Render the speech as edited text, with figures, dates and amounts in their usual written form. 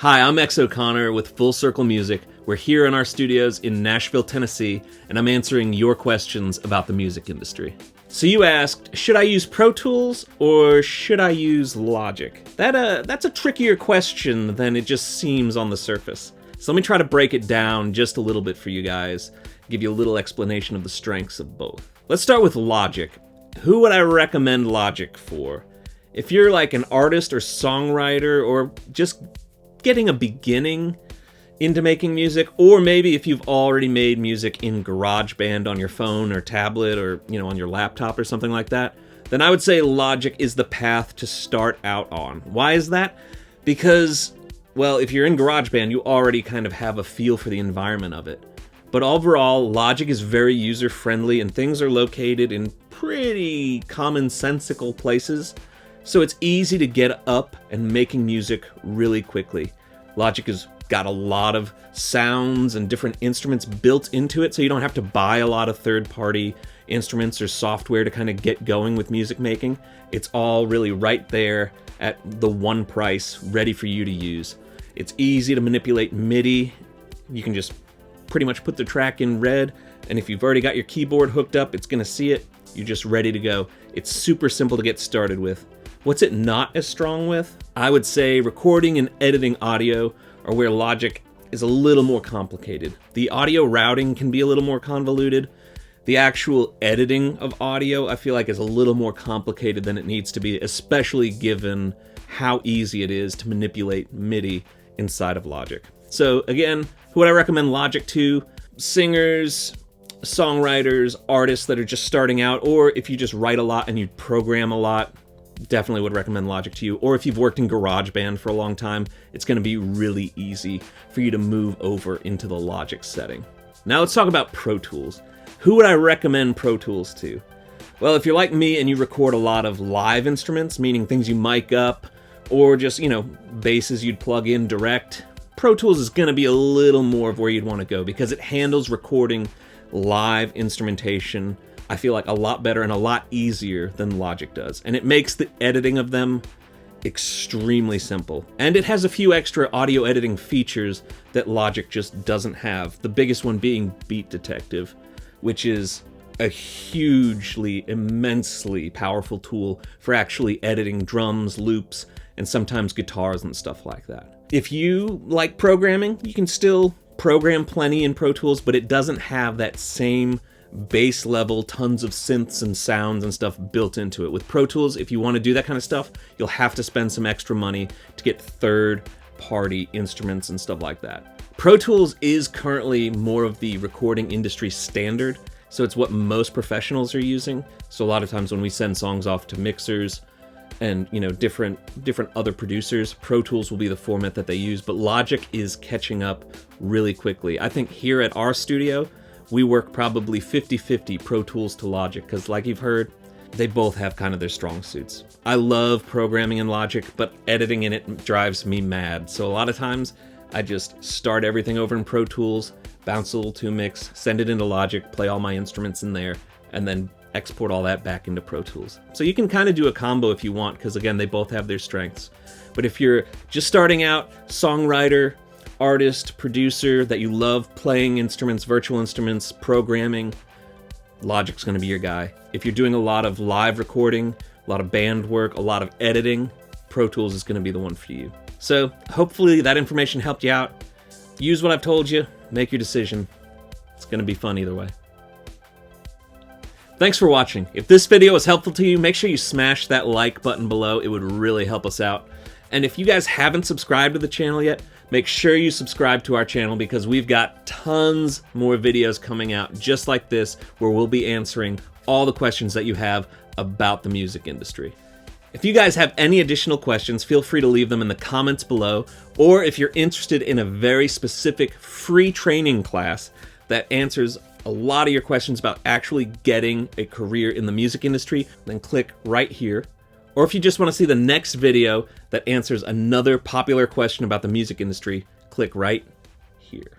Hi, I'm X O'Connor with Full Circle Music. We're here in our studios in Nashville, Tennessee, and I'm answering your questions about the music industry. So you asked, should I use Pro Tools or should I use Logic? That's a trickier question than it just seems on the surface. So let me try to break it down just a little bit for you guys, give you a little explanation of the strengths of both. Let's start with Logic. Who would I recommend Logic for? If you're like an artist or songwriter or just getting a beginning into making music, or maybe if you've already made music in GarageBand on your phone or tablet or, on your laptop or something like that, then I would say Logic is the path to start out on. Why is that? Because, well, if you're in GarageBand, you already kind of have a feel for the environment of it. But overall, Logic is very user-friendly and things are located in pretty commonsensical places, so it's easy to get up and making music really quickly. Logic has got a lot of sounds and different instruments built into it, so you don't have to buy a lot of third-party instruments or software to kind of get going with music making. It's all really right there at the one price, ready for you to use. It's easy to manipulate MIDI. You can just pretty much put the track in red, and if you've already got your keyboard hooked up, it's going to see it. You're just ready to go. It's super simple to get started with. What's it not as strong with? I would say recording and editing audio are where Logic is a little more complicated. The audio routing can be a little more convoluted. The actual editing of audio, I feel like, is a little more complicated than it needs to be, especially given how easy it is to manipulate MIDI inside of Logic. So again, who would I recommend Logic to? Singers, songwriters, artists that are just starting out, or if you just write a lot and you program a lot, definitely would recommend Logic to you. Or if you've worked in GarageBand for a long time, it's going to be really easy for you to move over into the Logic setting. Now let's talk about Pro Tools. Who would I recommend Pro Tools to? Well, if you're like me and you record a lot of live instruments, meaning things you mic up, or just, basses you'd plug in direct, Pro Tools is going to be a little more of where you'd want to go because it handles recording live instrumentation, I feel like, a lot better and a lot easier than Logic does. And it makes the editing of them extremely simple. And it has a few extra audio editing features that Logic just doesn't have. The biggest one being Beat Detective, which is a hugely, immensely powerful tool for actually editing drums, loops, and sometimes guitars and stuff like that. If you like programming, you can still program plenty in Pro Tools, but it doesn't have that same bass level, tons of synths and sounds and stuff built into it. With Pro Tools, if you want to do that kind of stuff, you'll have to spend some extra money to get third-party instruments and stuff like that. Pro Tools is currently more of the recording industry standard, so it's what most professionals are using. So a lot of times when we send songs off to mixers and different other producers, Pro Tools will be the format that they use, but Logic is catching up really quickly. I think here at our studio, we work probably 50-50 Pro Tools to Logic, because like you've heard, they both have kind of their strong suits. I love programming in Logic, but editing in it drives me mad. So a lot of times, I just start everything over in Pro Tools, bounce a little to mix, send it into Logic, play all my instruments in there, and then export all that back into Pro Tools. So you can kind of do a combo if you want, because again, they both have their strengths. But if you're just starting out, songwriter, artist, producer, that you love playing instruments, virtual instruments, programming, Logic's going to be your guy. If you're doing a lot of live recording, a lot of band work, a lot of editing, Pro Tools is going to be the one for you. So hopefully that information helped you out. Use what I've told you, make your decision. It's going to be fun either way. Thanks for watching. If this video was helpful to you, make sure you smash that like button below. It would really help us out. And if you guys haven't subscribed to the channel yet, make sure you subscribe to our channel because we've got tons more videos coming out just like this where we'll be answering all the questions that you have about the music industry. If you guys have any additional questions, feel free to leave them in the comments below, or if you're interested in a very specific free training class that answers a lot of your questions about actually getting a career in the music industry, then click right here. Or if you just want to see the next video that answers another popular question about the music industry, click right here.